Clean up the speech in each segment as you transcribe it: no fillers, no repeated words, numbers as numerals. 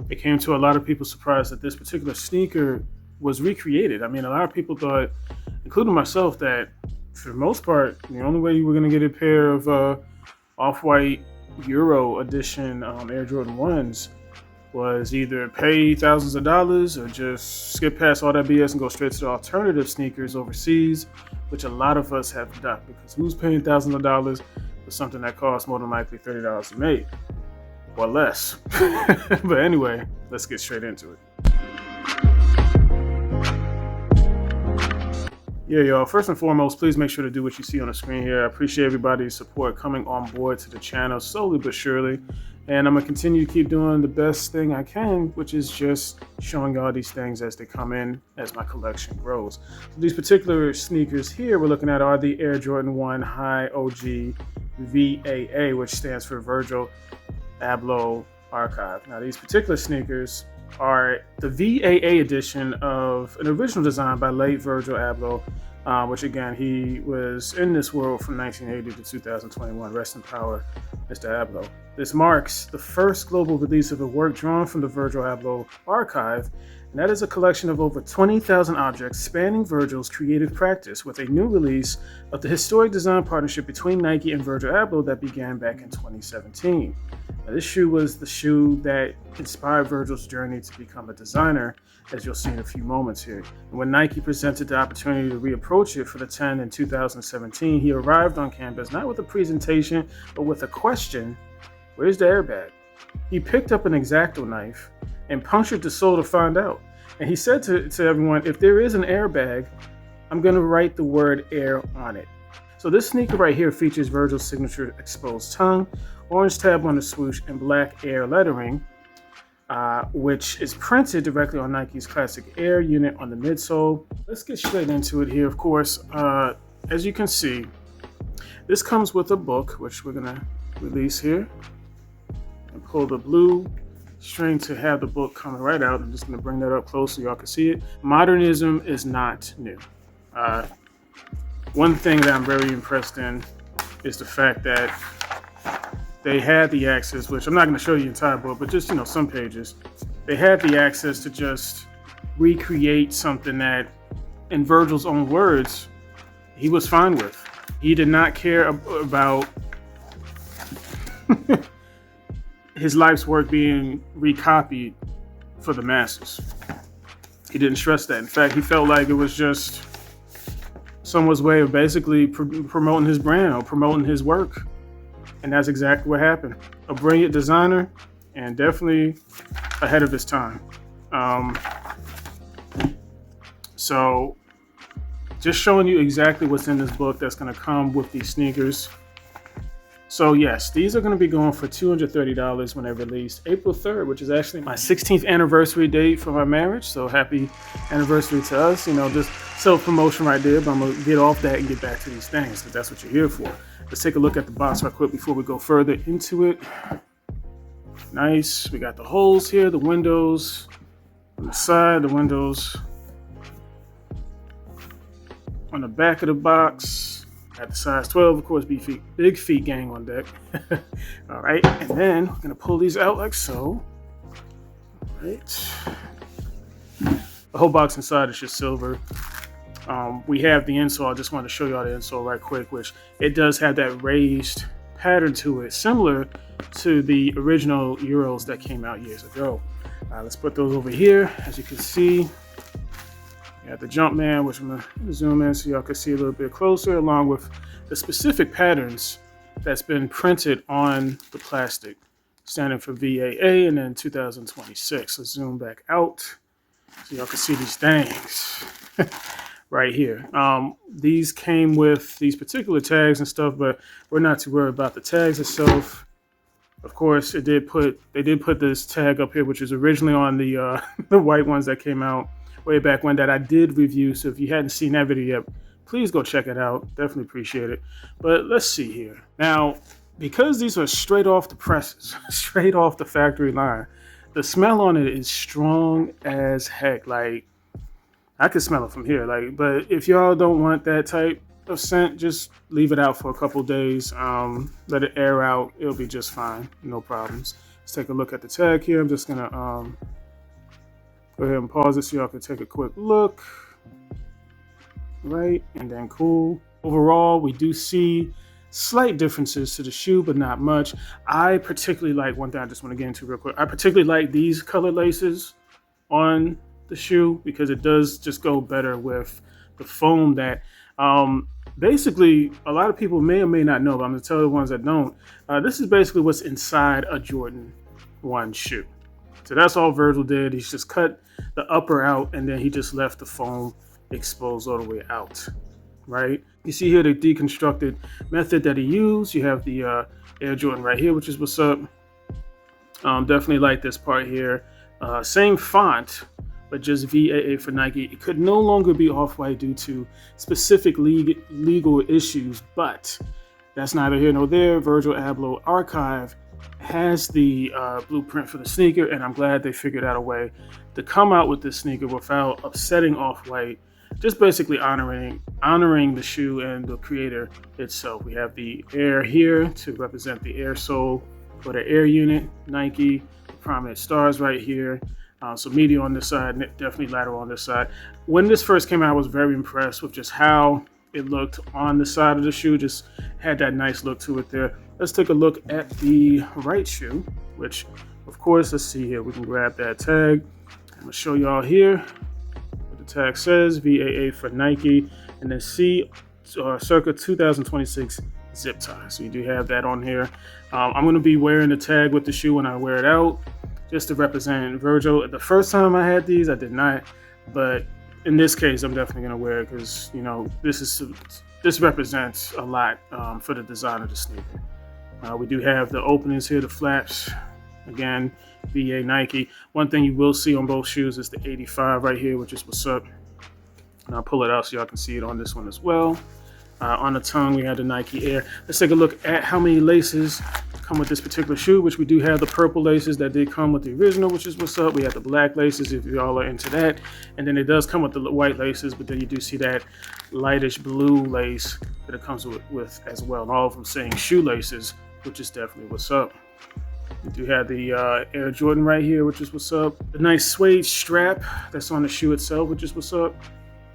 it came to a lot of people's surprise that this particular sneaker was recreated. I mean, a lot of people thought, including myself, that for the most part, the only way you were going to get a pair of off-white Euro edition Air Jordan 1s was either pay thousands of dollars or just skip past all that BS and go straight to the alternative sneakers overseas, which a lot of us have done, because who's paying thousands of dollars for something that costs more than likely $30 to make or less? But anyway, let's get straight into it. Yeah, y'all, first and foremost, please make sure to do what you see on the screen here. I appreciate everybody's support coming on board to the channel slowly but surely. And I'm going to continue to keep doing the best thing I can, which is just showing y'all these things as they come in, as my collection grows. So these particular sneakers here we're looking at are the Air Jordan 1 High OG VAA, which stands for Virgil Abloh Archive. Now, these particular sneakers are the VAA edition of an original design by late Virgil Abloh, which again, he was in this world from 1980 to 2021. Rest in power, Mr. Abloh. This marks the first global release of a work drawn from the Virgil Abloh Archive, and that is a collection of over 20,000 objects spanning Virgil's creative practice, with a new release of the historic design partnership between Nike and Virgil Abloh that began back in 2017. Now, this shoe was the shoe that inspired Virgil's journey to become a designer, as you'll see in a few moments here. And when Nike presented the opportunity to reapproach it for the 10 in 2017, he arrived on campus not with a presentation, but with a question: where's the airbag? He picked up an X-Acto knife and punctured the sole to find out. And he said to everyone, if there is an airbag, I'm going to write the word air on it. So this sneaker right here features Virgil's signature exposed tongue, orange tab on the swoosh, and black air lettering, which is printed directly on Nike's classic Air unit on the midsole. Let's get straight into it here. Of course, as you can see, this comes with a book, which we're going to release here and pull the blue string to have the book coming right out. I'm just going to bring that up close so y'all can see it. Modernism is not new. One thing that I'm very impressed in is the fact that they had the access, which I'm not going to show you the entire book, but just, some pages. They had the access to just recreate something that, in Virgil's own words, he was fine with. He did not care about his life's work being recopied for the masses. He didn't stress that. In fact, he felt like it was just someone's way of basically promoting his brand or promoting his work. And that's exactly what happened. A brilliant designer and definitely ahead of his time. So just showing you exactly what's in this book that's going to come with these sneakers. So yes, these are going to be going for $230 when they're released April 3rd, which is actually my 16th anniversary date for my marriage. So happy anniversary to us. Just self-promotion right there, but I'm going to get off that and get back to these things, because that's what you're here for. Let's take a look at the box right quick before we go further into it. Nice. We got the holes here, the windows on the side, the windows on the back of the box. At the size 12, of course, big feet gang on deck. All right, and then we're gonna pull these out like so. All right. The whole box inside is just silver. We have the insole. I just want to show y'all the insole right quick, which it does have that raised pattern to it, similar to the original Euros that came out years ago. Let's put those over here. As you can see, you have the Jumpman, which I'm going to zoom in so y'all can see a little bit closer, along with the specific patterns that's been printed on the plastic, standing for VAA and then 2026. Let's zoom back out so y'all can see these things right here. These came with these particular tags and stuff, but we're not too worried about the tags itself. Of course, they did put this tag up here, which is originally on the the white ones that came out way back when, that I did review. So if you hadn't seen that video yet, please go check it out. Definitely appreciate it. But let's see here. Now, because these are straight off the presses, straight off the factory line, the smell on it is strong as heck. Like, I could smell it from here. Like, but if y'all don't want that type of scent, just leave it out for a couple days. Let it air out. It'll be just fine. No problems. Let's take a look at the tag here. I'm just gonna go ahead and pause it so y'all can take a quick look. Right, and then cool. Overall, we do see slight differences to the shoe, but not much. I particularly like, one thing I just want to get into real quick, I particularly like these color laces on the shoe because it does just go better with the foam that basically a lot of people may or may not know, but I'm going to tell the ones that don't. This is basically what's inside a Jordan 1 shoe. So that's all Virgil did. He's just cut the upper out and then he just left the foam exposed all the way out, right? You see here the deconstructed method that he used. You have the Air Jordan right here, which is what's up. Definitely like this part here. Same font, but just VAA for Nike. It could no longer be off-white due to specific legal issues, but that's neither here nor there. Virgil Abloh Archive has the blueprint for the sneaker, and I'm glad they figured out a way to come out with this sneaker without upsetting off-white, just basically honoring the shoe and the creator itself. We have the Air here to represent the Air sole for the Air unit, Nike, the prominent stars right here. So medial on this side, definitely lateral on this side. When this first came out, I was very impressed with just how it looked on the side of the shoe. Just had that nice look to it there. Let's take a look at the right shoe, which of course, let's see here. We can grab that tag. I'm gonna show y'all here. Tag says VAA for Nike, and then C circa 2026 zip tie. So you do have that on here. I'm going to be wearing the tag with the shoe when I wear it out, just to represent Virgil. The first time I had these, I did not, but in this case, I'm definitely going to wear it because, you know, this represents a lot for the design of the sneaker. We do have the openings here, the flaps. Again, VA Nike. One thing you will see on both shoes is the 85 right here, which is what's up. And I'll pull it out so y'all can see it on this one as well. On the tongue, we have the Nike Air. Let's take a look at how many laces come with this particular shoe, which we do have the purple laces that did come with the original, which is what's up. We have the black laces if y'all are into that. And then it does come with the white laces, but then you do see that lightish blue lace that it comes with as well. And all of them saying shoelaces, which is definitely what's up. We do have the Air Jordan right here, which is what's up. The nice suede strap that's on the shoe itself, which is what's up.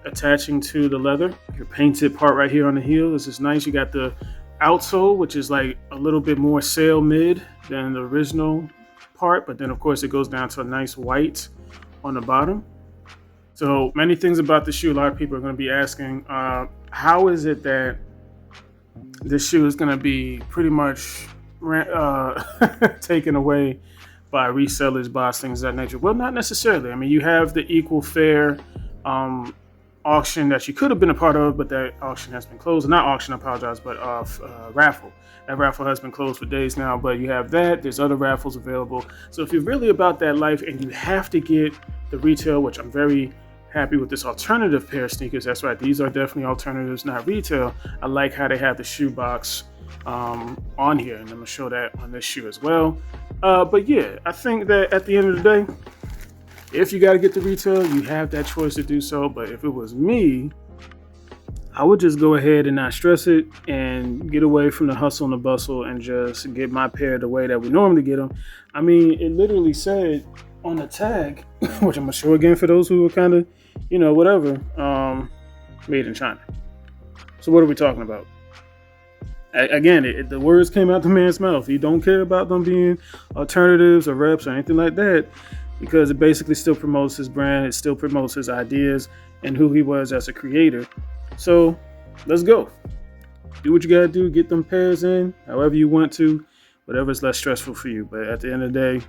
Attaching to the leather. Your painted part right here on the heel. This is nice. You got the outsole, which is like a little bit more sail mid than the original part. But then, of course, it goes down to a nice white on the bottom. So many things about the shoe. A lot of people are going to be asking, how is it that this shoe is going to be pretty much taken away by resellers, bots, things of that nature? Well, not necessarily. I mean, you have the equal fair auction that you could have been a part of, but that auction has been closed. Not auction, I apologize, but raffle. That raffle has been closed for days now, but you have that. There's other raffles available. So if you're really about that life and you have to get the retail, which I'm very happy with this alternative pair of sneakers. That's right. These are definitely alternatives, not retail. I like how they have the shoe box on here, and I'm gonna show that on this shoe as well. But yeah, I think that at the end of the day, if you got to get the retail, you have that choice to do so. But if it was me, I would just go ahead and not stress it and get away from the hustle and the bustle and just get my pair the way that we normally get them. I mean, it literally said on the tag, which I'm gonna show again for those who are kind of, you know, whatever, made in China. So what are we talking about? Again, the words came out the man's mouth. He don't care about them being alternatives or reps or anything like that, because it basically still promotes his brand. It still promotes his ideas and who he was as a creator. So let's go. Do what you gotta do. Get them pairs in however you want to, whatever's less stressful for you. But at the end of the day,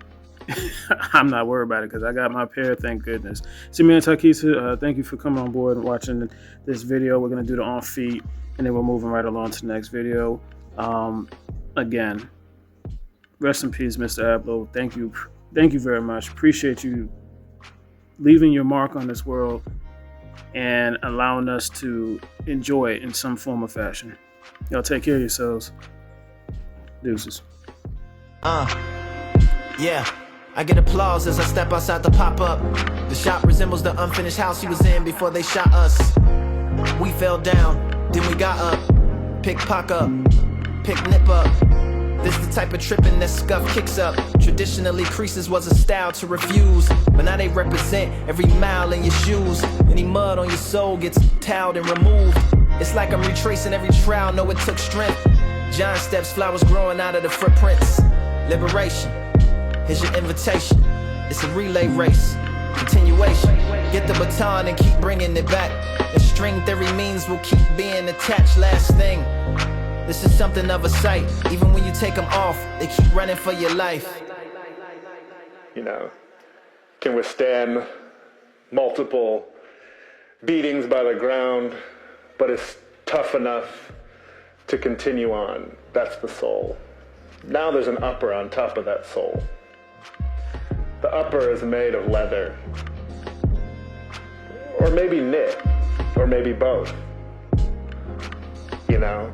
I'm not worried about it because I got my pair, thank goodness. See, man, Takisa, thank you for coming on board and watching this video. We're gonna do the on feet, and then we're moving right along to the next video. Again, rest in peace, Mr. Abloh. Thank you very much. Appreciate you leaving your mark on this world and allowing us to enjoy it in some form or fashion. Y'all take care of yourselves. Deuces. Yeah. I get applause as I step outside the pop-up. The shop resembles the unfinished house he was in before they shot us. We fell down, then we got up. Pick pock up, pick nip up. This the type of tripping that scuff kicks up. Traditionally, creases was a style to refuse, but now they represent every mile in your shoes. Any mud on your soul gets toweled and removed. It's like I'm retracing every trial, know it took strength. Giant steps, flowers growing out of the footprints. Liberation, here's your invitation. It's a relay race, continuation. Get the baton and keep bringing it back. And string theory means we'll keep being attached. Last thing, this is something of a sight. Even when you take them off, they keep running for your life. You know, can withstand multiple beatings by the ground, but it's tough enough to continue on. That's the soul. Now there's an upper on top of that soul. The upper is made of leather, or maybe knit, or maybe both. You know,